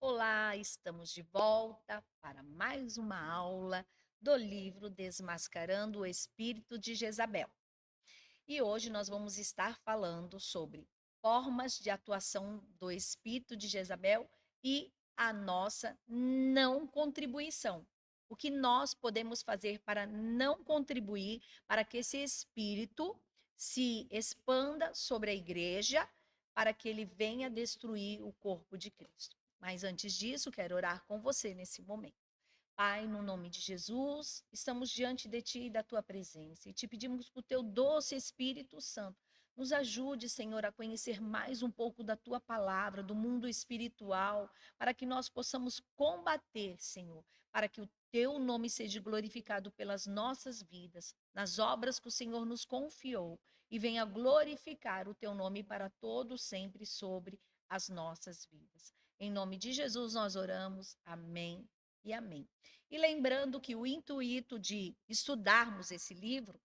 Olá, estamos de volta para mais uma aula do livro Desmascarando o Espírito de Jezabel. E hoje nós vamos estar falando sobre formas de atuação do espírito de Jezabel e a nossa não contribuição. O que nós podemos fazer para não contribuir para que esse espírito se expanda sobre a igreja, para que ele venha destruir o corpo de Cristo. Mas antes disso, quero orar com você nesse momento. Pai, no nome de Jesus, estamos diante de Ti e da Tua presença e te pedimos que o Teu doce Espírito Santo nos ajude, Senhor, a conhecer mais um pouco da Tua palavra, do mundo espiritual, para que nós possamos combater, Senhor, para que o Teu nome seja glorificado pelas nossas vidas, nas obras que o Senhor nos confiou e venha glorificar o Teu nome para todo sempre sobre as nossas vidas. Em nome de Jesus nós oramos. Amém e amém. E lembrando que o intuito de estudarmos esse livro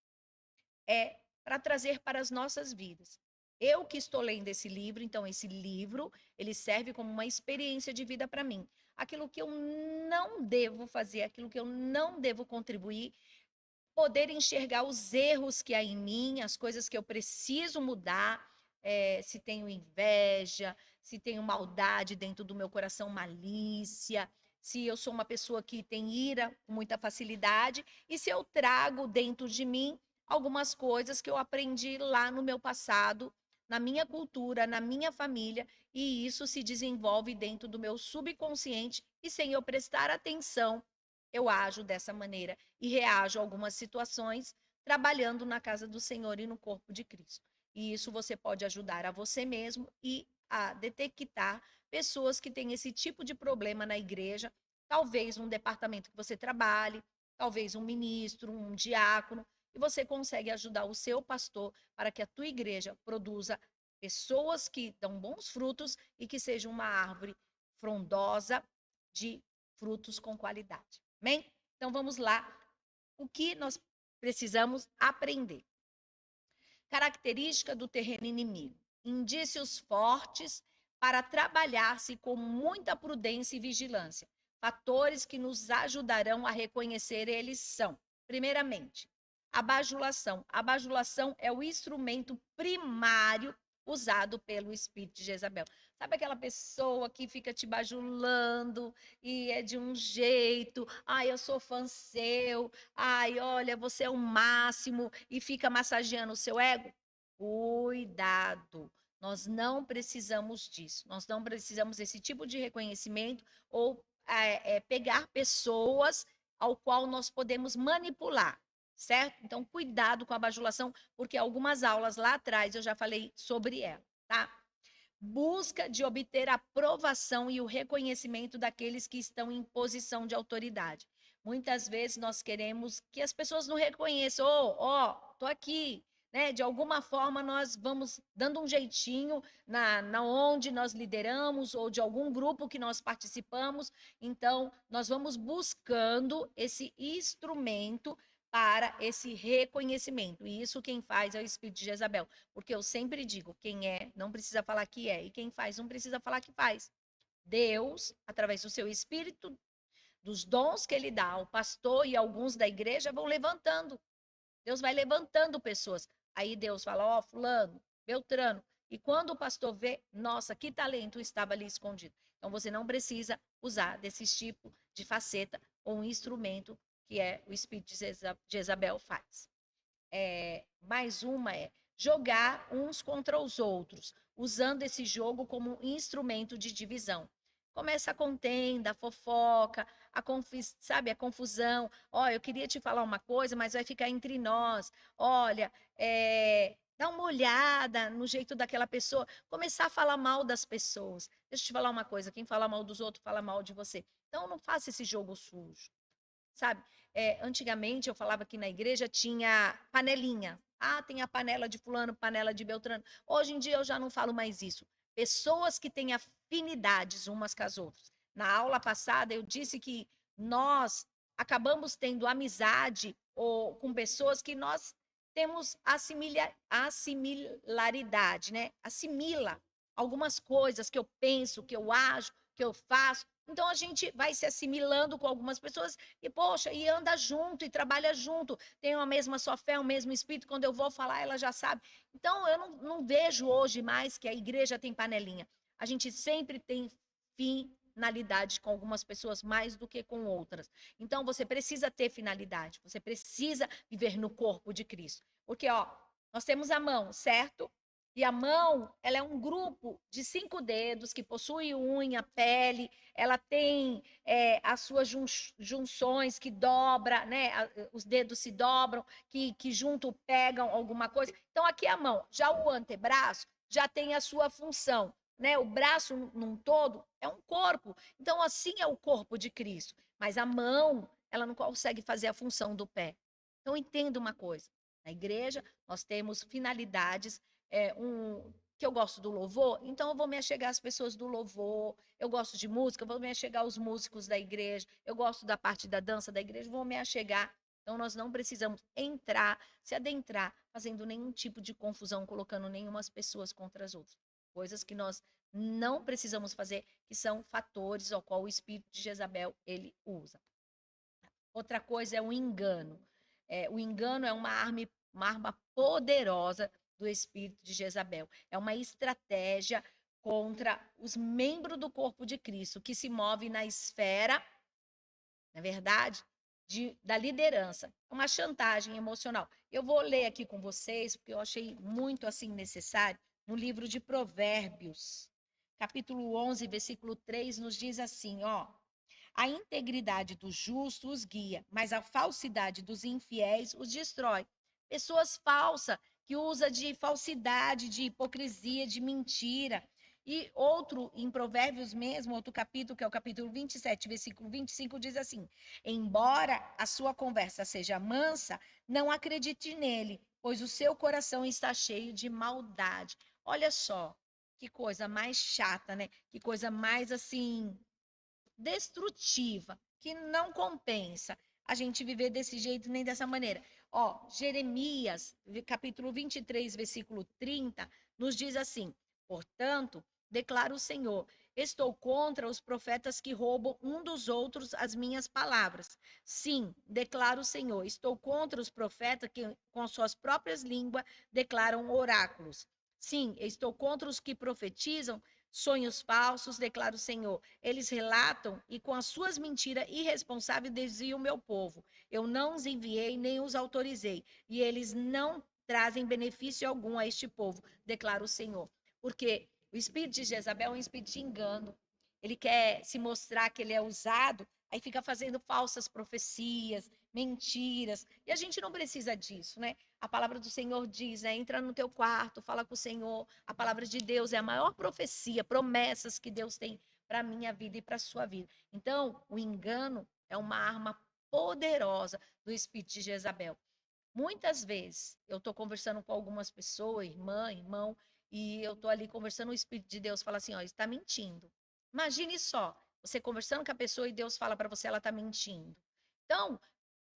é para trazer para as nossas vidas. Eu que estou lendo esse livro, então esse livro, ele serve como uma experiência de vida para mim. Aquilo que eu não devo fazer, aquilo que eu não devo contribuir, poder enxergar os erros que há em mim, as coisas que eu preciso mudar, se tenho inveja, se tenho maldade dentro do meu coração, malícia, se eu sou uma pessoa que tem ira com muita facilidade, e se eu trago dentro de mim algumas coisas que eu aprendi lá no meu passado, na minha cultura, na minha família, e isso se desenvolve dentro do meu subconsciente, e sem eu prestar atenção, eu ajo dessa maneira e reajo a algumas situações trabalhando na casa do Senhor e no corpo de Cristo. E isso você pode ajudar a você mesmo e a detectar pessoas que têm esse tipo de problema na igreja, talvez um departamento que você trabalhe, talvez um ministro, um diácono, e você consegue ajudar o seu pastor para que a tua igreja produza pessoas que dão bons frutos e que seja uma árvore frondosa de frutos com qualidade. Amém? Então vamos lá. O que nós precisamos aprender? Característica do terreno inimigo. Indícios fortes para trabalhar-se com muita prudência e vigilância. Fatores que nos ajudarão a reconhecer eles são, primeiramente, a bajulação. A bajulação é o instrumento primário usado pelo espírito de Jezabel. Sabe aquela pessoa que fica te bajulando e é de um jeito, ai, eu sou fã seu, ai, olha, você é o máximo e fica massageando o seu ego? Cuidado. Nós não precisamos disso. Nós não precisamos desse tipo de reconhecimento ou pegar pessoas ao qual nós podemos manipular, certo? Então, cuidado com a bajulação, porque algumas aulas lá atrás eu já falei sobre ela, tá? Busca de obter a aprovação e o reconhecimento daqueles que estão em posição de autoridade. Muitas vezes nós queremos que as pessoas nos reconheçam, tô aqui, né? De alguma forma nós vamos dando um jeitinho na onde nós lideramos ou de algum grupo que nós participamos. Então, nós vamos buscando esse instrumento para esse reconhecimento. E isso quem faz é o espírito de Jezabel. Porque eu sempre digo, quem é não precisa falar que é, e quem faz não precisa falar que faz. Deus, através do seu espírito, dos dons que ele dá, o pastor e alguns da igreja vão levantando. Deus vai levantando pessoas. Aí Deus fala, ó, fulano, Beltrano. E quando o pastor vê, nossa, que talento estava ali escondido. Então você não precisa usar desse tipo de faceta ou um instrumento que é o espírito de Jezabel faz. Mais uma é jogar uns contra os outros, usando esse jogo como instrumento de divisão. Começa a contenda, a fofoca, sabe, a confusão. Ó, eu queria te falar uma coisa, mas vai ficar entre nós. Olha, dá uma olhada no jeito daquela pessoa. Começar a falar mal das pessoas. Deixa eu te falar uma coisa: quem fala mal dos outros fala mal de você. Então, não faça esse jogo sujo. Sabe, antigamente eu falava que na igreja tinha panelinha. Ah, tem a panela de fulano, panela de Beltrano. Hoje em dia eu já não falo mais isso. Pessoas que têm afinidades umas com as outras. Na aula passada eu disse que nós acabamos tendo amizade com pessoas que nós temos assimilaridade, né? Assimila algumas coisas que eu penso, que eu acho, que eu faço. Então a gente vai se assimilando com algumas pessoas e, poxa, e anda junto e trabalha junto. Tem a mesma só fé, o mesmo espírito. Quando eu vou falar, ela já sabe. Então eu não vejo hoje mais que a igreja tem panelinha. A gente sempre tem finalidade com algumas pessoas mais do que com outras. Então você precisa ter finalidade. Você precisa viver no corpo de Cristo. Porque, ó, nós temos a mão, certo? E a mão, ela é um grupo de 5 dedos que possui unha, pele, ela tem as suas junções que dobra, né? Os dedos se dobram, que junto pegam alguma coisa. Então, aqui é a mão. Já o antebraço já tem a sua função, né? O braço num todo é um corpo. Então, assim é o corpo de Cristo. Mas a mão, ela não consegue fazer a função do pé. Então, entenda uma coisa. Na igreja, nós temos finalidades que eu gosto do louvor, então eu vou me achegar às pessoas do louvor, eu gosto de música, eu vou me achegar aos músicos da igreja, eu gosto da parte da dança da igreja, vou me achegar. Então nós não precisamos entrar, se adentrar, fazendo nenhum tipo de confusão, colocando nenhumas pessoas contra as outras. Coisas que nós não precisamos fazer, que são fatores ao qual o espírito de Jezabel ele usa. Outra coisa é o engano. O engano é uma arma poderosa do espírito de Jezabel. É uma estratégia contra os membros do corpo de Cristo, que se move na esfera, na verdade, da liderança. É uma chantagem emocional. Eu vou ler aqui com vocês, porque eu achei muito assim necessário, no livro de Provérbios, capítulo 11, versículo 3, nos diz assim, ó: a integridade do justo os guia, mas a falsidade dos infiéis os destrói. Pessoas falsas, que usa de falsidade, de hipocrisia, de mentira. E outro, em Provérbios mesmo, outro capítulo, que é o capítulo 27, versículo 25, diz assim: embora a sua conversa seja mansa, não acredite nele, pois o seu coração está cheio de maldade. Olha só, que coisa mais chata, né? Que coisa mais assim destrutiva, que não compensa a gente viver desse jeito nem dessa maneira. Ó, Jeremias, capítulo 23, versículo 30, nos diz assim: portanto, declara o Senhor, estou contra os profetas que roubam um dos outros as minhas palavras. Sim, declara o Senhor, estou contra os profetas que com suas próprias línguas declaram oráculos. Sim, estou contra os que profetizam sonhos falsos, declara o Senhor. Eles relatam e com as suas mentiras irresponsáveis desviam o meu povo. Eu não os enviei nem os autorizei, e eles não trazem benefício algum a este povo, declara o Senhor. Porque o espírito de Jezabel é um espírito de engano. Ele quer se mostrar que ele é usado, aí fica fazendo falsas profecias, mentiras. E a gente não precisa disso, né? A palavra do Senhor diz, né? Entra no teu quarto, fala com o Senhor. A palavra de Deus é a maior profecia, promessas que Deus tem para a minha vida e para a sua vida. Então, o engano é uma arma poderosa do espírito de Jezabel. Muitas vezes eu estou conversando com algumas pessoas, irmã, irmão, e eu estou ali conversando, o Espírito de Deus fala assim, ó, está mentindo. Imagine só, você conversando com a pessoa e Deus fala para você, ela está mentindo. Então,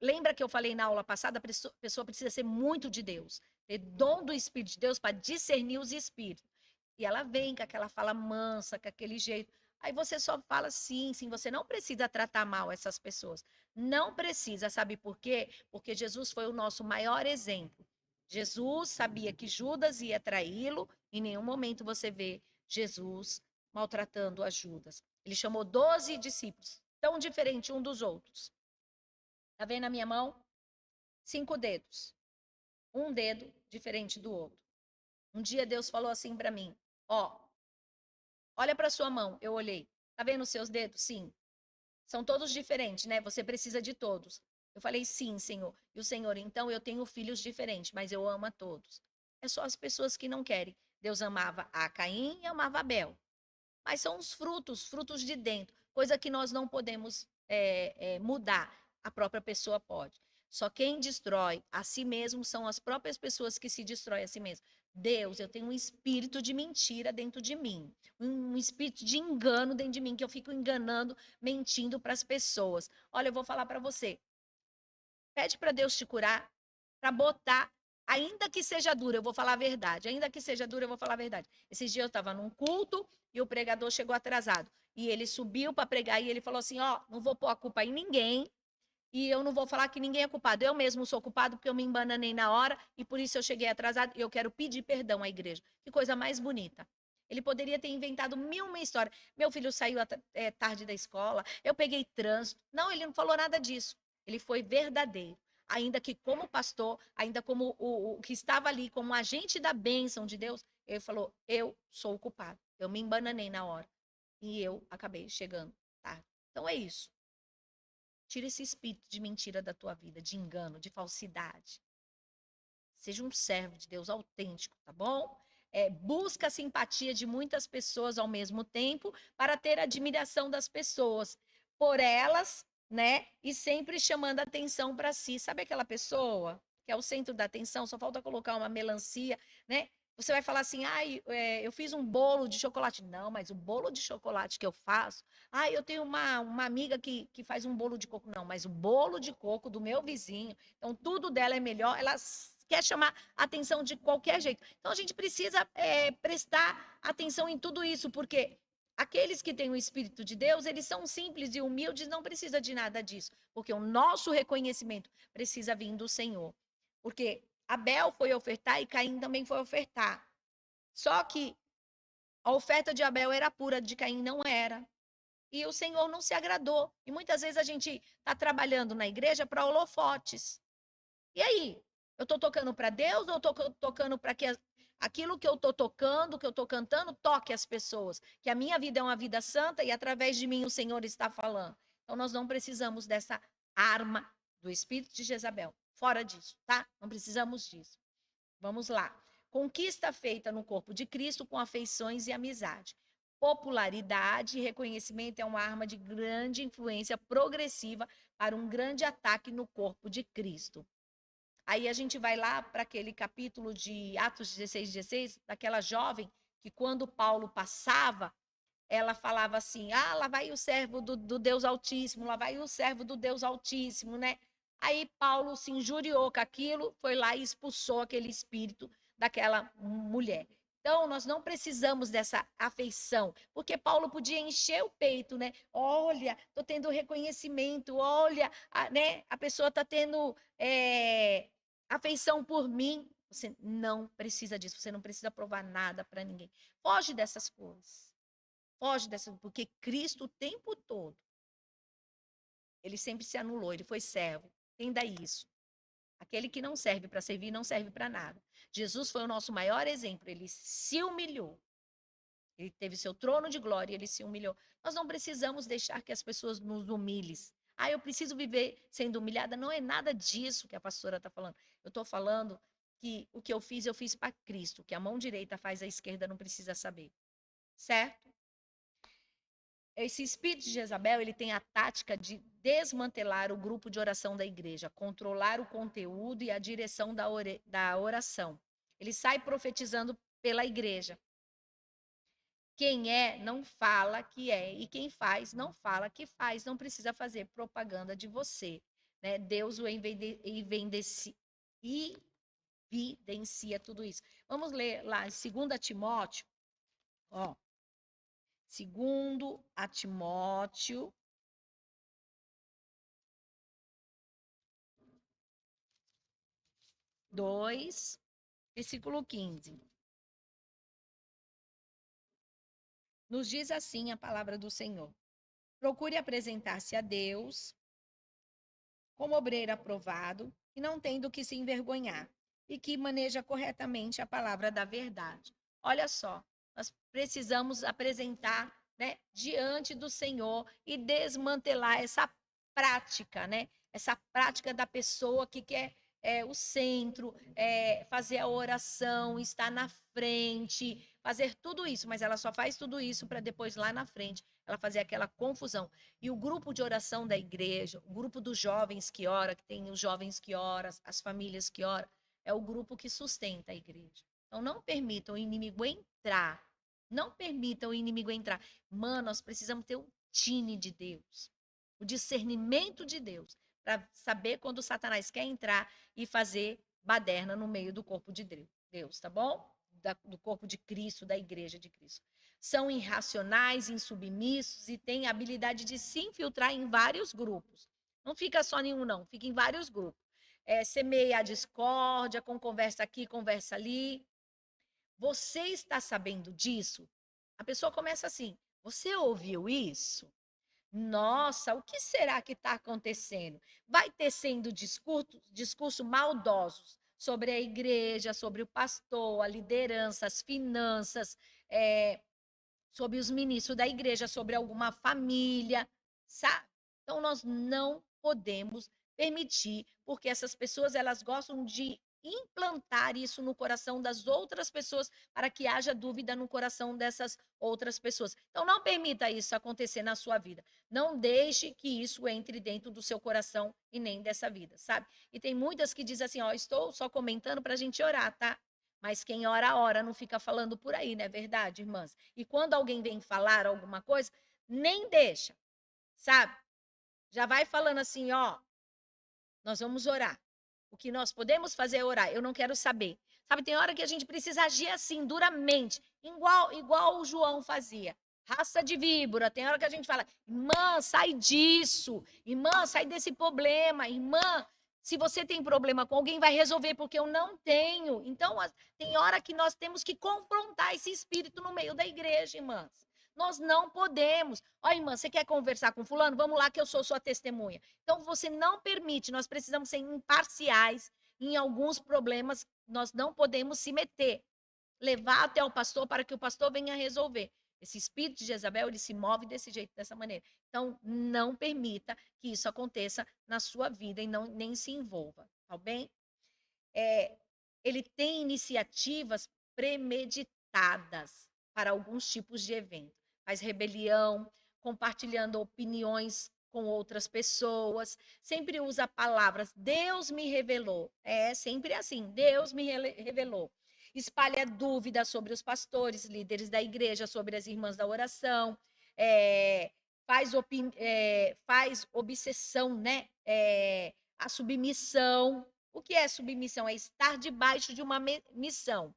lembra que eu falei na aula passada, a pessoa precisa ser muito de Deus, ter dom do Espírito de Deus para discernir os espíritos. E ela vem com aquela fala mansa, com aquele jeito. Aí você só fala sim, sim, você não precisa tratar mal essas pessoas. Não precisa, sabe por quê? Porque Jesus foi o nosso maior exemplo. Jesus sabia que Judas ia traí-lo, em nenhum momento você vê Jesus maltratando a Judas. Ele chamou 12 discípulos, tão diferentes um dos outros. Tá vendo a minha mão? 5 dedos. Um dedo diferente do outro. Um dia Deus falou assim para mim: ó, olha para sua mão. Eu olhei. Tá vendo os seus dedos? Sim. São todos diferentes, né? Você precisa de todos. Eu falei: sim, Senhor. E o Senhor, então eu tenho filhos diferentes, mas eu amo a todos. É só as pessoas que não querem. Deus amava a Caim e amava Abel. Mas são os frutos, frutos de dentro, coisa que nós não podemos mudar. A própria pessoa pode. Só quem destrói a si mesmo são as próprias pessoas que se destroem a si mesmo. Deus, eu tenho um espírito de mentira dentro de mim, um espírito de engano dentro de mim, que eu fico enganando, mentindo para as pessoas. Olha, eu vou falar para você. Pede para Deus te curar, para botar, ainda que seja dura, eu vou falar a verdade. Ainda que seja dura, eu vou falar a verdade. Esses dias eu estava num culto e o pregador chegou atrasado. E ele subiu para pregar e ele falou assim: ó, não vou pôr a culpa em ninguém. E eu não vou falar que ninguém é culpado. Eu mesmo sou culpado porque eu me embananei na hora e por isso eu cheguei atrasado e eu quero pedir perdão à igreja. Que coisa mais bonita. Ele poderia ter inventado mil uma história. Meu filho saiu tarde da escola, eu peguei trânsito. Não, ele não falou nada disso. Ele foi verdadeiro. Ainda que como pastor, ainda como o que estava ali, como agente da bênção de Deus, ele falou, eu sou o culpado. Eu me embananei na hora. E eu acabei chegando tarde. Então é isso. Tira esse espírito de mentira da tua vida, de engano, de falsidade. Seja um servo de Deus autêntico, tá bom? Busca a simpatia de muitas pessoas ao mesmo tempo para ter a admiração das pessoas por elas, né? E sempre chamando a atenção para si. Sabe aquela pessoa que é o centro da atenção? Só falta colocar uma melancia, né? Você vai falar assim, eu fiz um bolo de chocolate. Não, mas o bolo de chocolate que eu faço... eu tenho uma amiga que faz um bolo de coco. Não, mas o bolo de coco do meu vizinho, então tudo dela é melhor. Ela quer chamar atenção de qualquer jeito. Então a gente precisa prestar atenção em tudo isso, porque aqueles que têm o Espírito de Deus, eles são simples e humildes, não precisa de nada disso, porque o nosso reconhecimento precisa vir do Senhor. Porque Abel foi ofertar e Caim também foi ofertar. Só que a oferta de Abel era pura, de Caim não era. E o Senhor não se agradou. E muitas vezes a gente está trabalhando na igreja para holofotes. E aí? Eu estou tocando para Deus ou estou tocando para que aquilo que eu estou tocando, que eu estou cantando, toque as pessoas? Que a minha vida é uma vida santa e através de mim o Senhor está falando. Então nós não precisamos dessa arma do espírito de Jezabel. Fora disso, tá? Não precisamos disso. Vamos lá. Conquista feita no corpo de Cristo com afeições e amizade. Popularidade e reconhecimento é uma arma de grande influência progressiva para um grande ataque no corpo de Cristo. Aí a gente vai lá para aquele capítulo de Atos 16, daquela jovem que quando Paulo passava, ela falava assim, lá vai o servo do Deus Altíssimo, lá vai o servo do Deus Altíssimo, né? Aí Paulo se injuriou com aquilo, foi lá e expulsou aquele espírito daquela mulher. Então, nós não precisamos dessa afeição, porque Paulo podia encher o peito, né? Olha, estou tendo reconhecimento, olha, né? A pessoa está tendo afeição por mim. Você não precisa disso, você não precisa provar nada para ninguém. Foge dessas coisas. Foge dessa, porque Cristo o tempo todo, ele sempre se anulou, ele foi servo. Entenda isso. Aquele que não serve para servir, não serve para nada. Jesus foi o nosso maior exemplo, ele se humilhou. Ele teve seu trono de glória, ele se humilhou. Nós não precisamos deixar que as pessoas nos humilhem. Eu preciso viver sendo humilhada. Não é nada disso que a pastora está falando. Eu estou falando que o que eu fiz para Cristo. O que a mão direita faz, a esquerda não precisa saber. Certo? Esse espírito de Jezabel, ele tem a tática de desmantelar o grupo de oração da igreja, controlar o conteúdo e a direção da oração. Ele sai profetizando pela igreja. Quem é, não fala que é, e quem faz, não fala que faz, não precisa fazer propaganda de você. Né? Deus o evidencia tudo isso. Vamos ler lá em 2 Timóteo, ó. 2 a Timóteo 2, versículo 15. Nos diz assim a palavra do Senhor. Procure apresentar-se a Deus como obreiro aprovado e não tendo que se envergonhar, e que maneja corretamente a palavra da verdade. Olha só, nós precisamos apresentar, né, diante do Senhor e desmantelar essa prática, né? Essa prática da pessoa que quer o centro, fazer a oração, estar na frente, fazer tudo isso, mas ela só faz tudo isso para depois lá na frente ela fazer aquela confusão. E o grupo de oração da igreja, o grupo dos jovens que ora, que tem os jovens que oram, as famílias que oram, é o grupo que sustenta a igreja. Então não permitam o inimigo entrar. Não permitam o inimigo entrar. Mano, nós precisamos ter o tine de Deus, o discernimento de Deus, para saber quando Satanás quer entrar e fazer baderna no meio do corpo de Deus, tá bom? Do corpo de Cristo, da igreja de Cristo. são irracionais, insubmissos e têm a habilidade de se infiltrar em vários grupos. Não fica só em um, não, fica em vários grupos. Semeia a discórdia, com conversa aqui, conversa ali. Você está sabendo disso? A pessoa começa assim: você ouviu isso? Nossa, o que será que está acontecendo? Vai tecendo discurso maldosos sobre a igreja, sobre o pastor, a liderança, as finanças, sobre os ministros da igreja, sobre alguma família, sabe? Então nós não podemos permitir, porque essas pessoas elas gostam de implantar isso no coração das outras pessoas para que haja dúvida no coração dessas outras pessoas. Então não permita isso acontecer na sua vida. Não deixe que isso entre dentro do seu coração e nem dessa vida, sabe? E tem muitas que dizem assim, ó, estou só comentando para a gente orar, tá? Mas quem ora, não fica falando por aí, não é verdade, irmãs? E quando alguém vem falar alguma coisa, nem deixa, sabe? Já vai falando assim, ó, nós vamos orar. O que nós podemos fazer é orar. Eu não quero saber. Sabe, tem hora que a gente precisa agir assim, duramente, igual o João fazia. Raça de víbora. Tem hora que a gente fala, irmã, sai disso. Irmã, sai desse problema. Irmã, se você tem problema com alguém, vai resolver, porque eu não tenho. Então, tem hora que nós temos que confrontar esse espírito no meio da igreja, irmãs. Nós não podemos. Ó, irmã, você quer conversar com fulano? Vamos lá que eu sou sua testemunha. Então, você não permite, nós precisamos ser imparciais em alguns problemas, nós não podemos se meter. Levar até o pastor para que o pastor venha resolver. Esse espírito de Jezabel, ele se move desse jeito, dessa maneira. Então, não permita que isso aconteça na sua vida e nem se envolva, tá bem? Ele tem iniciativas premeditadas para alguns tipos de evento. Faz rebelião, compartilhando opiniões com outras pessoas, sempre usa palavras, Deus me revelou. É sempre assim, Deus me revelou. Espalha dúvidas sobre os pastores, líderes da igreja, sobre as irmãs da oração, faz obsessão, né? A submissão. O que é submissão? É estar debaixo de uma missão.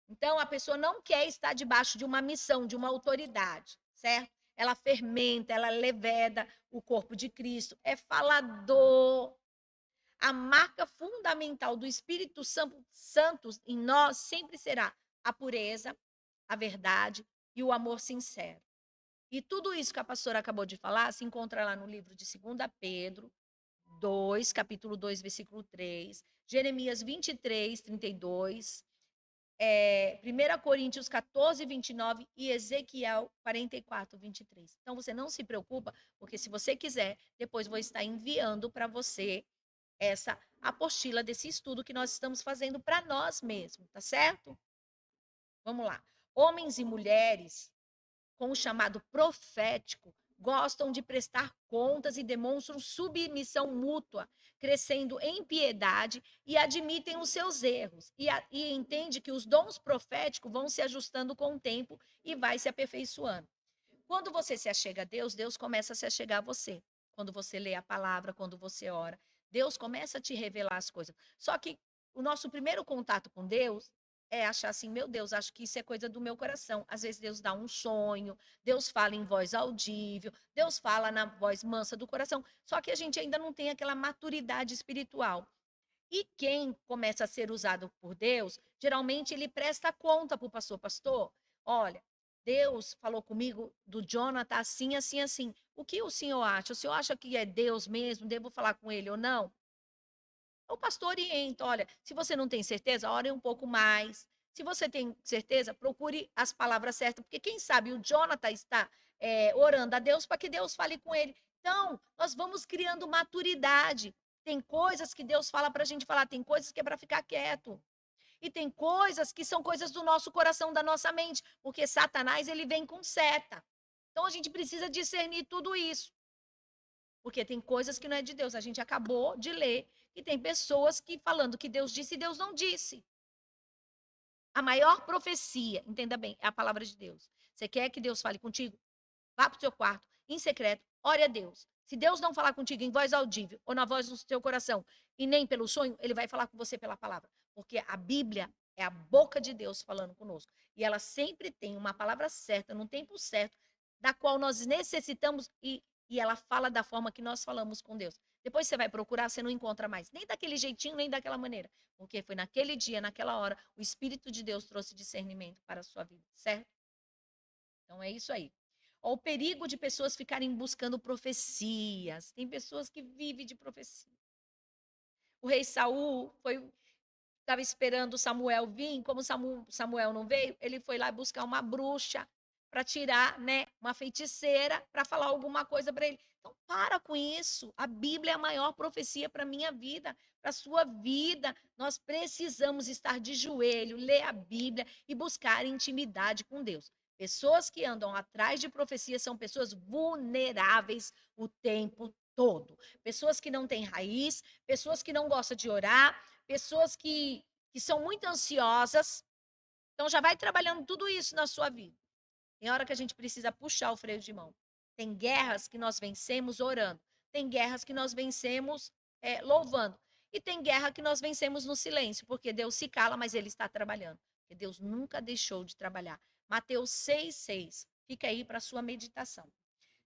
Então, a pessoa não quer estar debaixo de uma missão, de uma autoridade, certo? Ela fermenta, ela leveda o corpo de Cristo, é falador. A marca fundamental do Espírito Santo em nós sempre será a pureza, a verdade e o amor sincero. E tudo isso que a pastora acabou de falar se encontra lá no livro de 2 Pedro 2, capítulo 2, versículo 3, Jeremias 23, 32, 1 Coríntios 14, 29 e Ezequiel 44, 23. Então, você não se preocupa, porque se você quiser, depois vou estar enviando para você essa apostila desse estudo que nós estamos fazendo para nós mesmos, tá certo? Vamos lá. Homens e mulheres com o chamado profético gostam de prestar contas e demonstram submissão mútua, crescendo em piedade e admitem os seus erros. E entende que os dons proféticos vão se ajustando com o tempo e vai se aperfeiçoando. Quando você se achega a Deus, Deus começa a se achegar a você. Quando você lê a palavra, quando você ora, Deus começa a te revelar as coisas. Só que o nosso primeiro contato com Deus é achar assim, meu Deus, acho que isso é coisa do meu coração. Às vezes Deus dá um sonho, Deus fala em voz audível, Deus fala na voz mansa do coração. Só que a gente ainda não tem aquela maturidade espiritual. E quem começa a ser usado por Deus, geralmente ele presta conta para o pastor. Pastor, olha, Deus falou comigo do Jonathan assim, assim, assim. O que o senhor acha? O senhor acha que é Deus mesmo? Devo falar com ele ou não? O pastor orienta, olha, se você não tem certeza, ore um pouco mais. Se você tem certeza, procure as palavras certas, porque quem sabe o Jonathan está orando a Deus para que Deus fale com ele. Então, nós vamos criando maturidade. Tem coisas que Deus fala para a gente falar, tem coisas que é para ficar quieto. E tem coisas que são coisas do nosso coração, da nossa mente, porque Satanás ele vem com seta. Então a gente precisa discernir tudo isso. Porque tem coisas que não é de Deus. A gente acabou de ler e tem pessoas que falando que Deus disse e Deus não disse. A maior profecia, entenda bem, é a palavra de Deus. Você quer que Deus fale contigo? Vá para o seu quarto, em secreto, ore a Deus. Se Deus não falar contigo em voz audível ou na voz do seu coração e nem pelo sonho, ele vai falar com você pela palavra. Porque a Bíblia É a boca de Deus falando conosco. E ela sempre tem uma palavra certa, no tempo certo, da qual nós necessitamos e ela fala da forma que nós falamos com Deus. Depois você vai procurar, você não encontra mais, nem daquele jeitinho, nem daquela maneira. Porque foi naquele dia, naquela hora, o Espírito de Deus trouxe discernimento para a sua vida, certo? Então é isso aí. O perigo de pessoas ficarem buscando profecias. Tem pessoas que vivem de profecia. O rei Saul estava esperando Samuel vir, como Samuel não veio, ele foi lá buscar uma bruxa para tirar, né, uma feiticeira para falar alguma coisa para ele. Então para com isso. A Bíblia é a maior profecia para minha vida, para sua vida. Nós precisamos estar de joelho, ler a Bíblia e buscar intimidade com Deus. Pessoas que andam atrás de profecia são pessoas vulneráveis o tempo todo. Pessoas que não têm raiz, pessoas que não gostam de orar, pessoas que são muito ansiosas. Então, já vai trabalhando tudo isso na sua vida. Tem hora que a gente precisa puxar o freio de mão. Tem guerras que nós vencemos orando. Tem guerras que nós vencemos louvando. E tem guerra que nós vencemos no silêncio, porque Deus se cala, mas Ele está trabalhando. Porque Deus nunca deixou de trabalhar. Mateus 6,6. Fica aí para a sua meditação.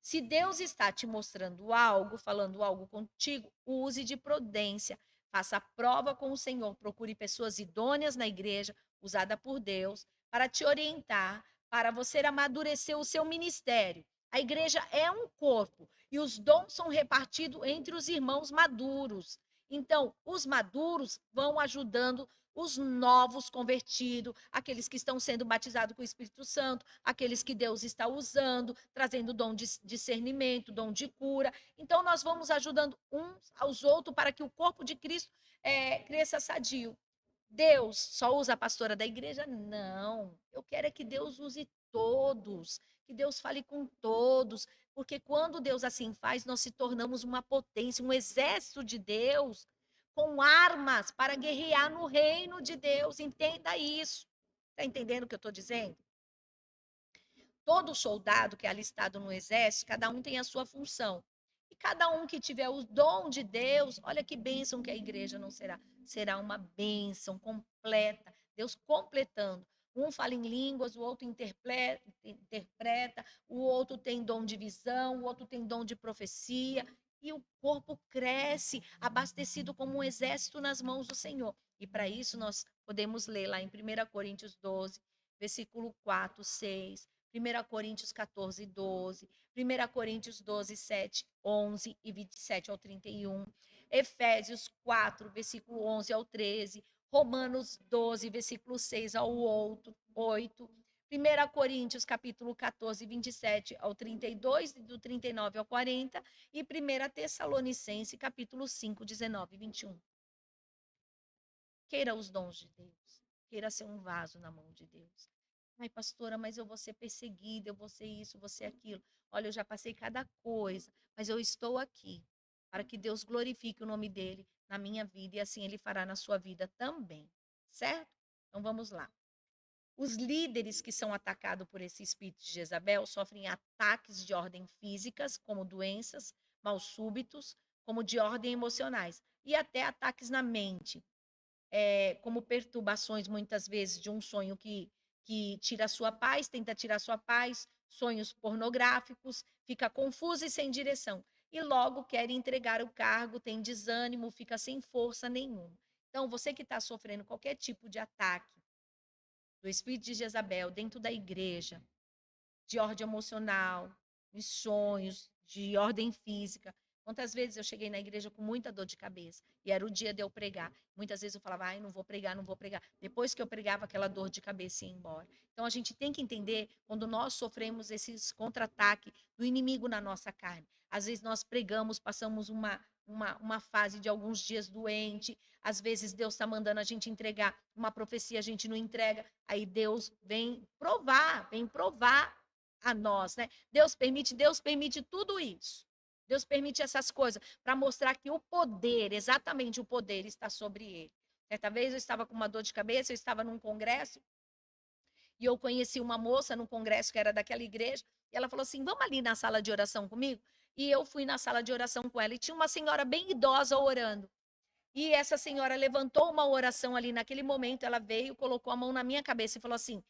Se Deus está te mostrando algo, falando algo contigo, use de prudência. Faça prova com o Senhor. Procure pessoas idôneas na igreja, usada por Deus, para te orientar, para você amadurecer o seu ministério. A igreja é um corpo e os dons são repartidos entre os irmãos maduros. Então, os maduros vão ajudando os novos convertidos, aqueles que estão sendo batizados com o Espírito Santo, aqueles que Deus está usando, trazendo dom de discernimento, dom de cura. Então, nós vamos ajudando uns aos outros para que o corpo de Cristo cresça sadio. Deus só usa a pastora da igreja? Não. Eu quero é que Deus use todos, que Deus fale com todos, porque quando Deus assim faz, nós se tornamos uma potência, um exército de Deus, com armas para guerrear no reino de Deus. Entenda isso. Está entendendo o que eu estou dizendo? Todo soldado que é alistado no exército, cada um tem a sua função. E cada um que tiver o dom de Deus, olha que bênção que a igreja não será. Será uma bênção completa. Deus completando. Um fala em línguas, o outro interpreta, o outro tem dom de visão, o outro tem dom de profecia. E o corpo cresce, abastecido como um exército nas mãos do Senhor. E para isso nós podemos ler lá em 1 Coríntios 12, versículo 4, 6. 1 Coríntios 14, 12, 1 Coríntios 12, 7, 11 e 27 ao 31, Efésios 4, versículo 11 ao 13, Romanos 12, versículo 6 ao 8, 1 Coríntios capítulo 14, 27 ao 32, do 39 ao 40, e 1 Tessalonicense capítulo 5, 19 e 21. Queira os dons de Deus, queira ser um vaso na mão de Deus. Ai, pastora, mas eu vou ser perseguida, eu vou ser isso, vou ser aquilo. Olha, eu já passei cada coisa, mas eu estou aqui para que Deus glorifique o nome dele na minha vida e assim ele fará na sua vida também, certo? Então vamos lá. Os líderes que são atacados por esse espírito de Jezabel sofrem ataques de ordem físicas, como doenças, mal súbitos, como de ordem emocionais, e até ataques na mente, como perturbações, muitas vezes, de um sonho que tira a sua paz, tenta tirar a sua paz, sonhos pornográficos, fica confuso e sem direção. E logo quer entregar o cargo, tem desânimo, fica sem força nenhuma. Então, você que está sofrendo qualquer tipo de ataque do espírito de Jezabel dentro da igreja, de ordem emocional, de sonhos, de ordem física. Quantas vezes eu cheguei na igreja com muita dor de cabeça e era o dia de eu pregar. Muitas vezes eu falava, ai, não vou pregar, não vou pregar. Depois que eu pregava, aquela dor de cabeça ia embora. Então a gente tem que entender quando nós sofremos esses contra-ataques do inimigo na nossa carne. Às vezes nós pregamos, passamos uma fase de alguns dias doente. Às vezes Deus está mandando a gente entregar uma profecia, a gente não entrega. Aí Deus vem provar a nós, né? Deus permite tudo isso. Deus permite essas coisas para mostrar que o poder, exatamente o poder, está sobre ele. Certa vez eu estava com uma dor de cabeça, eu estava num congresso e eu conheci uma moça num congresso que era daquela igreja e ela falou assim: vamos ali na sala de oração comigo? E eu fui na sala de oração com ela e tinha uma senhora bem idosa orando. E essa senhora levantou uma oração ali naquele momento, ela veio, colocou a mão na minha cabeça e falou assim: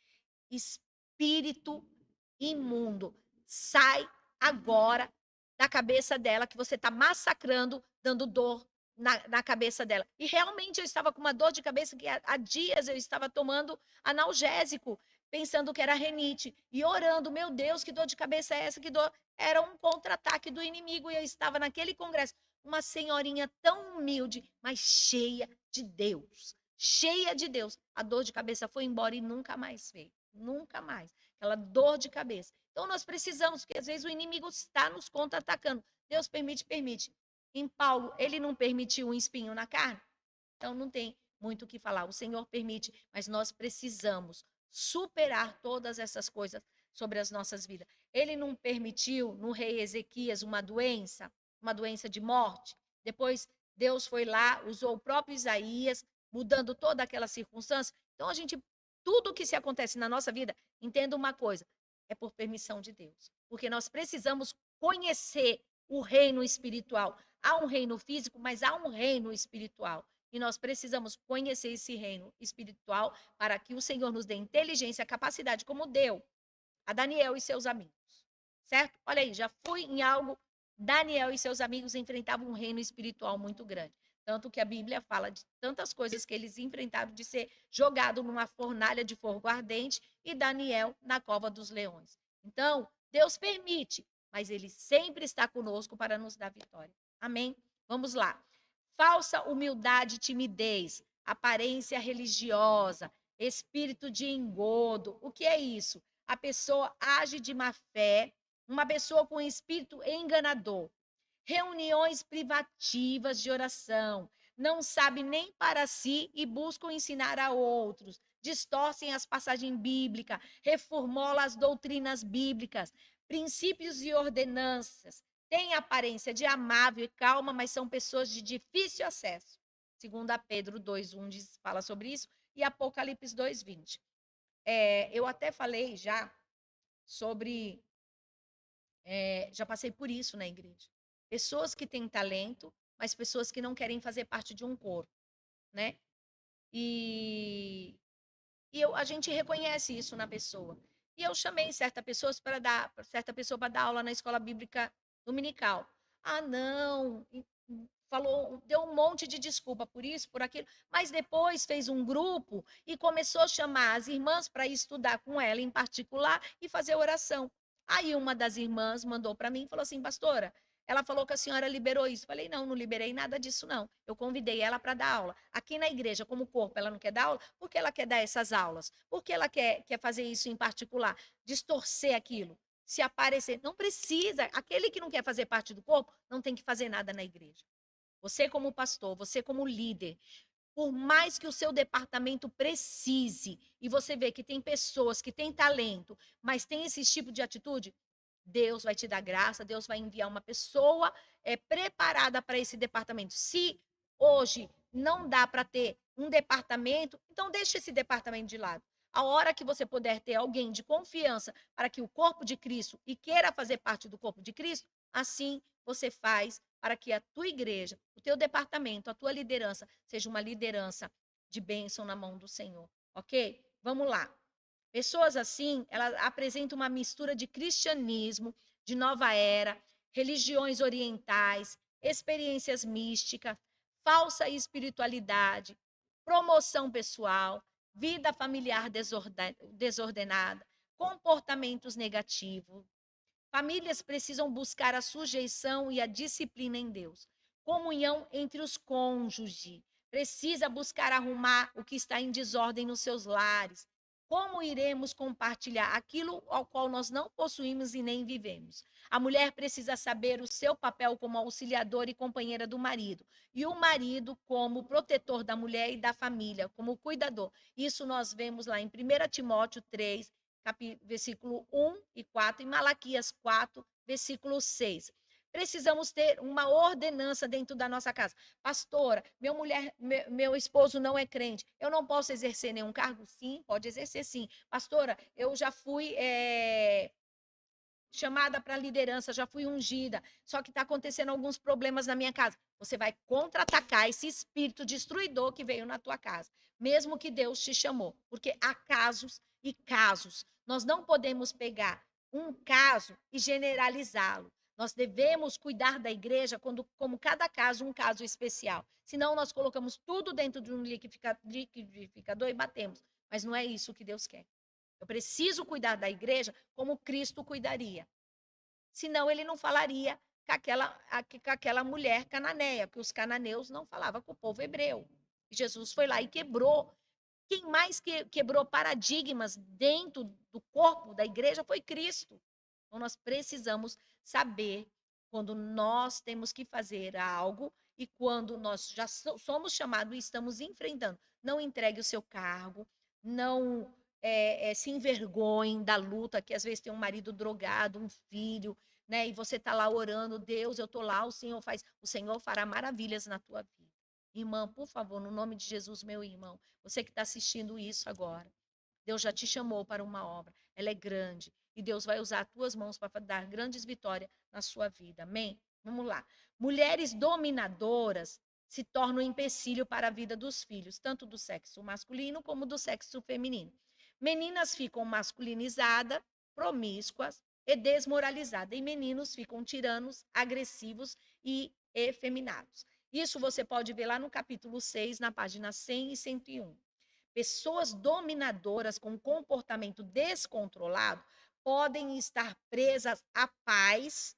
espírito imundo, sai agora da cabeça dela, que você está massacrando, dando dor na cabeça dela. E realmente eu estava com uma dor de cabeça que há dias eu estava tomando analgésico, pensando que era renite, e orando, meu Deus, que dor de cabeça é essa? Que dor? Era um contra-ataque do inimigo, e eu estava naquele congresso. Uma senhorinha tão humilde, mas cheia de Deus. Cheia de Deus. A dor de cabeça foi embora e nunca mais veio. Nunca mais. Aquela dor de cabeça. Então nós precisamos, porque às vezes o inimigo está nos contra-atacando. Deus permite, permite. Em Paulo, ele não permitiu um espinho na carne? Então não tem muito o que falar. O Senhor permite, mas nós precisamos superar todas essas coisas sobre as nossas vidas. Ele não permitiu no rei Ezequias uma doença de morte. Depois Deus foi lá, usou o próprio Isaías, mudando toda aquela circunstância. Então a gente, tudo que se acontece na nossa vida, entenda uma coisa, é por permissão de Deus. Porque nós precisamos conhecer o reino espiritual. Há um reino físico, mas há um reino espiritual. E nós precisamos conhecer esse reino espiritual para que o Senhor nos dê inteligência, capacidade, como deu a Daniel e seus amigos. Certo? Olha aí, já fui em algo. Daniel e seus amigos enfrentavam um reino espiritual muito grande. Tanto que a Bíblia fala de tantas coisas que eles enfrentaram, de ser jogado numa fornalha de fogo ardente e Daniel na cova dos leões. Então, Deus permite, mas ele sempre está conosco para nos dar vitória. Amém? Vamos lá. Falsa humildade e timidez, aparência religiosa, espírito de engodo. O que é isso? A pessoa age de má fé, uma pessoa com espírito enganador. Reuniões privativas de oração, não sabe nem para si e buscam ensinar a outros. Distorcem as passagens bíblicas, reformulam as doutrinas bíblicas, princípios e ordenanças. Têm aparência de amável e calma, mas são pessoas de difícil acesso. Segundo a Pedro 2:1 fala sobre isso, e Apocalipse 2:20. Eu até falei já sobre. Já passei por isso na igreja. Pessoas que têm talento, mas pessoas que não querem fazer parte de um corpo, né? E, a gente reconhece isso na pessoa. E eu chamei certa pessoa para dar aula na escola bíblica dominical. Ah, não, falou, deu um monte de desculpa por isso, por aquilo, mas depois fez um grupo e começou a chamar as irmãs para estudar com ela em particular e fazer oração. Aí uma das irmãs mandou para mim e falou assim: pastora, ela falou que a senhora liberou isso. Falei: não, não liberei nada disso, não. Eu convidei ela para dar aula. Aqui na igreja, como corpo, ela não quer dar aula, por que ela quer dar essas aulas? Por que ela quer fazer isso em particular? Distorcer aquilo. Se aparecer, não precisa. Aquele que não quer fazer parte do corpo, não tem que fazer nada na igreja. Você como pastor, você como líder, por mais que o seu departamento precise, e você vê que tem pessoas que têm talento, mas tem esse tipo de atitude, Deus vai te dar graça, Deus vai enviar uma pessoa preparada para esse departamento. Se hoje não dá para ter um departamento, então deixe esse departamento de lado. A hora que você puder ter alguém de confiança para que o corpo de Cristo e queira fazer parte do corpo de Cristo, assim você faz para que a tua igreja, o teu departamento, a tua liderança seja uma liderança de bênção na mão do Senhor, ok? Vamos lá. Pessoas assim, elas apresentam uma mistura de cristianismo, de nova era, religiões orientais, experiências místicas, falsa espiritualidade, promoção pessoal, vida familiar desordenada, comportamentos negativos. Famílias precisam buscar a sujeição e a disciplina em Deus. Comunhão entre os cônjuges. Precisa buscar arrumar o que está em desordem nos seus lares. Como iremos compartilhar aquilo ao qual nós não possuímos e nem vivemos? A mulher precisa saber o seu papel como auxiliadora e companheira do marido, e o marido como protetor da mulher e da família, como cuidador. Isso nós vemos lá em 1 Timóteo 3, versículo 1 e 4, e Malaquias 4, versículo 6. Precisamos ter uma ordenança dentro da nossa casa. Pastora, meu esposo não é crente. Eu não posso exercer nenhum cargo? Sim, pode exercer sim. Pastora, eu já fui chamada para liderança, já fui ungida, só que está acontecendo alguns problemas na minha casa. Você vai contra-atacar esse espírito destruidor que veio na tua casa, mesmo que Deus te chamou, porque há casos e casos. Nós não podemos pegar um caso e generalizá-lo. Nós devemos cuidar da igreja como cada caso, um caso especial. Senão, nós colocamos tudo dentro de um liquidificador e batemos. Mas não é isso que Deus quer. Eu preciso cuidar da igreja como Cristo cuidaria. Senão, ele não falaria com aquela mulher cananeia, porque os cananeus não falavam com o povo hebreu. Jesus foi lá e quebrou. Quem mais quebrou paradigmas dentro do corpo da igreja foi Cristo. Então, nós precisamos saber quando nós temos que fazer algo e quando nós já somos chamados e estamos enfrentando. Não entregue o seu cargo, não se envergonhe da luta, que às vezes tem um marido drogado, um filho, né? E você está lá orando, Deus, eu estou lá, o Senhor fará maravilhas na tua vida. Irmã, por favor, no nome de Jesus, meu irmão, você que está assistindo isso agora, Deus já te chamou para uma obra, ela é grande, e Deus vai usar as tuas mãos para dar grandes vitórias na sua vida, amém? Vamos lá. Mulheres dominadoras se tornam um empecilho para a vida dos filhos, tanto do sexo masculino como do sexo feminino. Meninas ficam masculinizadas, promíscuas e desmoralizadas, e meninos ficam tiranos, agressivos e efeminados. Isso você pode ver lá no capítulo 6, na página 100 e 101. Pessoas dominadoras com comportamento descontrolado podem estar presas a pais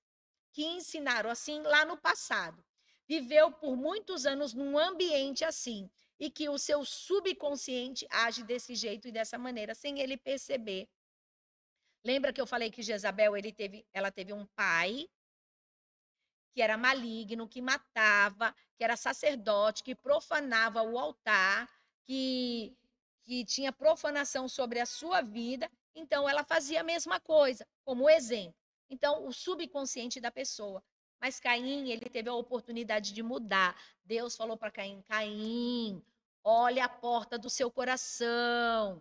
que ensinaram assim lá no passado. Viveu por muitos anos num ambiente assim e que o seu subconsciente age desse jeito e dessa maneira sem ele perceber. Lembra que eu falei que Jezabel ela teve um pai que era maligno, que matava, que era sacerdote, que profanava o altar, que tinha profanação sobre a sua vida, então ela fazia a mesma coisa, como exemplo. Então, o subconsciente da pessoa. Mas Caim, ele teve a oportunidade de mudar. Deus falou para Caim: Caim, olha a porta do seu coração.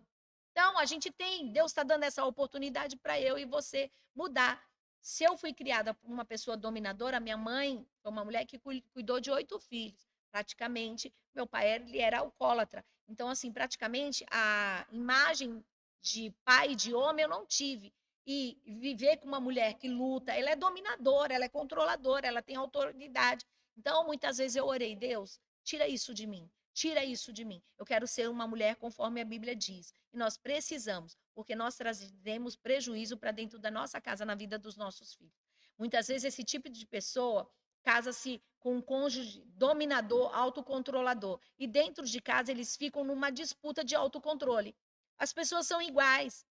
Então, a gente Deus está dando essa oportunidade para eu e você mudar. Se eu fui criada por uma pessoa dominadora, minha mãe foi uma mulher que cuidou de 8 filhos. Praticamente, meu pai ele era alcoólatra. Então, assim, praticamente, a imagem de pai, de homem, eu não tive. E viver com uma mulher que luta, ela é dominadora, ela é controladora, ela tem autoridade. Então, muitas vezes eu orei, Deus, tira isso de mim. Tira isso de mim. Eu quero ser uma mulher conforme a Bíblia diz. E nós precisamos, porque nós trazemos prejuízo para dentro da nossa casa, na vida dos nossos filhos. Muitas vezes esse tipo de pessoa casa-se com um cônjuge dominador, autocontrolador. E dentro de casa eles ficam numa disputa de autocontrole. As pessoas são iguais.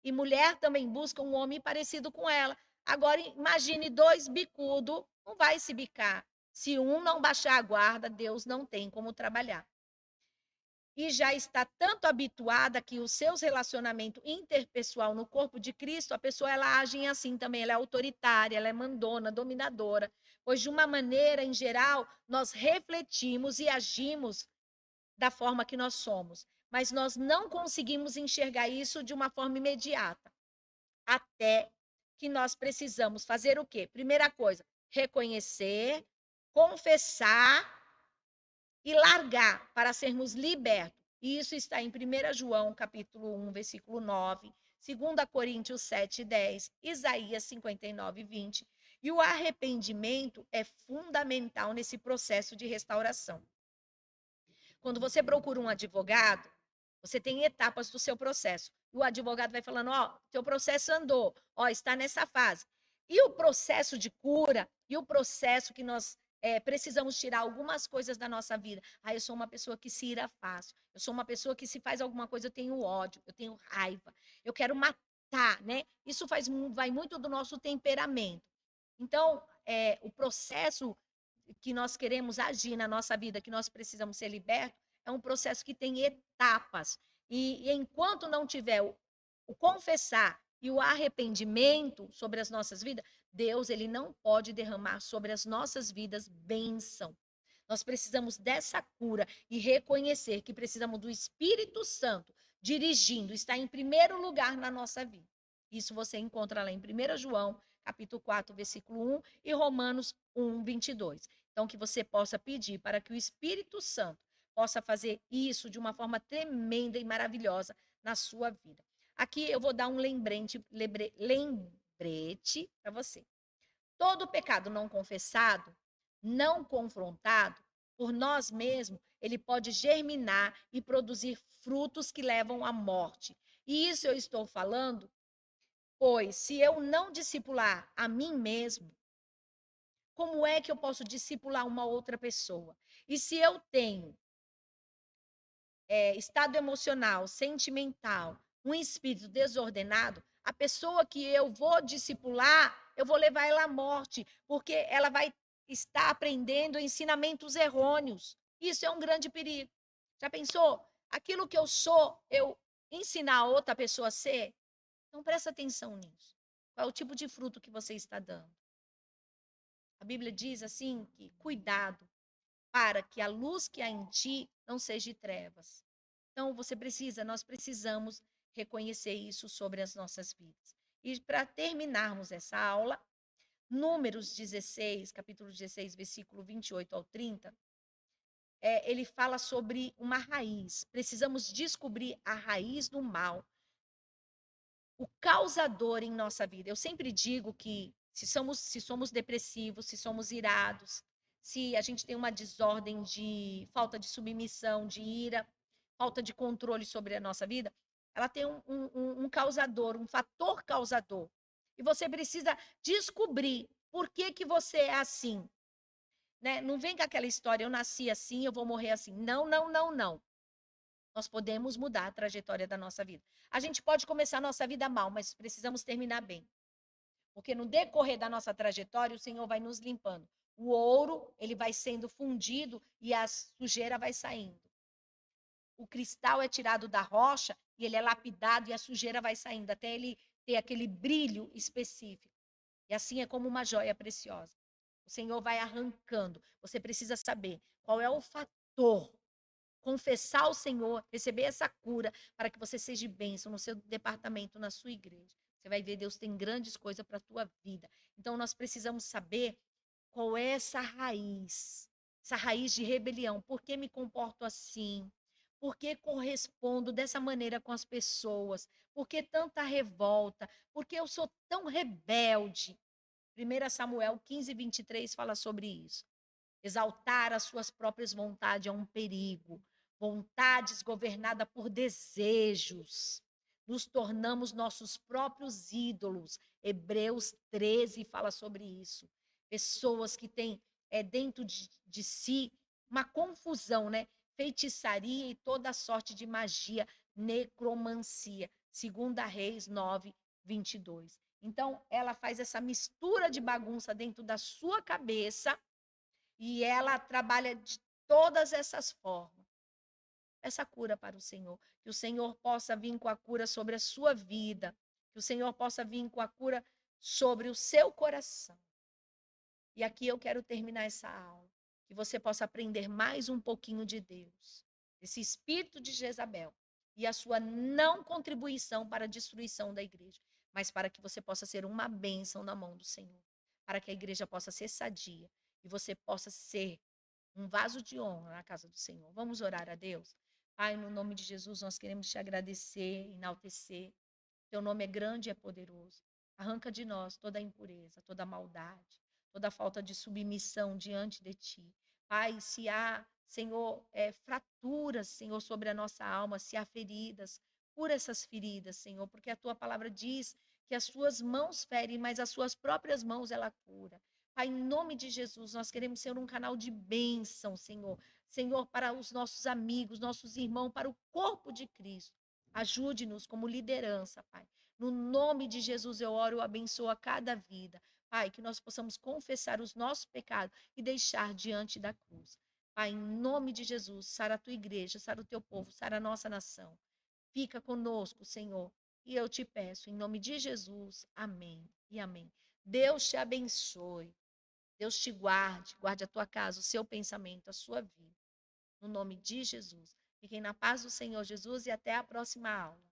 E mulher também busca um homem parecido com ela. Agora, imagine 2 bicudos, não vai se bicar. Se um não baixar a guarda, Deus não tem como trabalhar. E já está tanto habituada que os seus relacionamentos interpessoal no corpo de Cristo, a pessoa ela age assim também, ela é autoritária, ela é mandona, dominadora, pois de uma maneira em geral nós refletimos e agimos da forma que nós somos, mas nós não conseguimos enxergar isso de uma forma imediata, até que nós precisamos fazer o quê? Primeira coisa, reconhecer, confessar e largar para sermos libertos. E isso está em 1 João, capítulo 1, versículo 9, 2 Coríntios 7, 10, Isaías 59, 20. E o arrependimento é fundamental nesse processo de restauração. Quando você procura um advogado, você tem etapas do seu processo. E o advogado vai falando, ó, seu processo andou, ó, está nessa fase. E o processo de cura, e o processo que nós precisamos tirar algumas coisas da nossa vida. Ah, eu sou uma pessoa que se ira fácil. Eu sou uma pessoa que se faz alguma coisa, eu tenho ódio, eu tenho raiva. Eu quero matar, né? Isso vai muito do nosso temperamento. Então, o processo que nós queremos agir na nossa vida, que nós precisamos ser libertos, é um processo que tem etapas. E enquanto não tiver o confessar e o arrependimento sobre as nossas vidas, Deus ele não pode derramar sobre as nossas vidas bênção. Nós precisamos dessa cura e reconhecer que precisamos do Espírito Santo dirigindo, está em primeiro lugar na nossa vida. Isso você encontra lá em 1 João, capítulo 4, versículo 1 e Romanos 1, 22. Então, que você possa pedir para que o Espírito Santo possa fazer isso de uma forma tremenda e maravilhosa na sua vida. Aqui eu vou dar um lembrete para você. Todo pecado não confessado, não confrontado por nós mesmos, ele pode germinar e produzir frutos que levam à morte. E isso eu estou falando, pois se eu não discipular a mim mesmo, como é que eu posso discipular uma outra pessoa? E se eu tenho estado emocional, sentimental, um espírito desordenado, a pessoa que eu vou discipular, eu vou levar ela à morte, porque ela vai estar aprendendo ensinamentos errôneos. Isso é um grande perigo. Já pensou? Aquilo que eu sou, eu ensinar a outra pessoa a ser? Então presta atenção nisso. Qual é o tipo de fruto que você está dando? A Bíblia diz assim que cuidado para que a luz que há em ti não seja trevas. Então, nós precisamos reconhecer isso sobre as nossas vidas. E para terminarmos essa aula, Números 16, capítulo 16, versículo 28 ao 30, ele fala sobre uma raiz. Precisamos descobrir a raiz do mal, o causador em nossa vida. Eu sempre digo que se somos depressivos, se somos irados, se a gente tem uma desordem de falta de submissão, de ira, falta de controle sobre a nossa vida, ela tem um causador, um fator causador. E você precisa descobrir por que, que você é assim. Né? Não vem com aquela história, eu nasci assim, eu vou morrer assim. Não, não, não, não. Nós podemos mudar a trajetória da nossa vida. A gente pode começar a nossa vida mal, mas precisamos terminar bem. Porque no decorrer da nossa trajetória, o Senhor vai nos limpando. O ouro, ele vai sendo fundido e a sujeira vai saindo. O cristal é tirado da rocha e ele é lapidado e a sujeira vai saindo, até ele ter aquele brilho específico. E assim é como uma joia preciosa. O Senhor vai arrancando. Você precisa saber qual é o fator. Confessar ao Senhor, receber essa cura, para que você seja bênção no seu departamento, na sua igreja. Você vai ver, Deus tem grandes coisas para a tua vida. Então, nós precisamos saber qual é essa raiz de rebelião. Por que me comporto assim? Por que correspondo dessa maneira com as pessoas? Por que tanta revolta? Por que eu sou tão rebelde? 1 Samuel 15, 23 fala sobre isso. Exaltar as suas próprias vontades é um perigo. Vontades governadas por desejos. Nos tornamos nossos próprios ídolos. Hebreus 13 fala sobre isso. Pessoas que têm dentro de si uma confusão, né? Feitiçaria e toda sorte de magia, necromancia. 2 Reis 9, 22. Então, ela faz essa mistura de bagunça dentro da sua cabeça e ela trabalha de todas essas formas. Essa cura para o Senhor. Que o Senhor possa vir com a cura sobre a sua vida. Que o Senhor possa vir com a cura sobre o seu coração. E aqui eu quero terminar essa aula. Que você possa aprender mais um pouquinho de Deus. Esse espírito de Jezabel. E a sua não contribuição para a destruição da igreja. Mas para que você possa ser uma bênção na mão do Senhor. Para que a igreja possa ser sadia. E você possa ser um vaso de honra na casa do Senhor. Vamos orar a Deus? Pai, no nome de Jesus, nós queremos te agradecer, enaltecer. Teu nome é grande e é poderoso. Arranca de nós toda a impureza, toda a maldade, toda a falta de submissão diante de ti. Pai, se há, Senhor, fraturas, Senhor, sobre a nossa alma, se há feridas, cura essas feridas, Senhor, porque a tua palavra diz que as suas mãos ferem, mas as suas próprias mãos ela cura. Pai, em nome de Jesus, nós queremos ser um canal de bênção, Senhor. Senhor, para os nossos amigos, nossos irmãos, para o corpo de Cristo. Ajude-nos como liderança, Pai. No nome de Jesus eu oro e abençoo a cada vida. Pai, que nós possamos confessar os nossos pecados e deixar diante da cruz. Pai, em nome de Jesus, sara a tua igreja, sara o teu povo, sara a nossa nação. Fica conosco, Senhor. E eu te peço, em nome de Jesus, amém e amém. Deus te abençoe. Deus te guarde, guarde a tua casa, o seu pensamento, a sua vida. No nome de Jesus. Fiquem na paz do Senhor Jesus e até a próxima aula.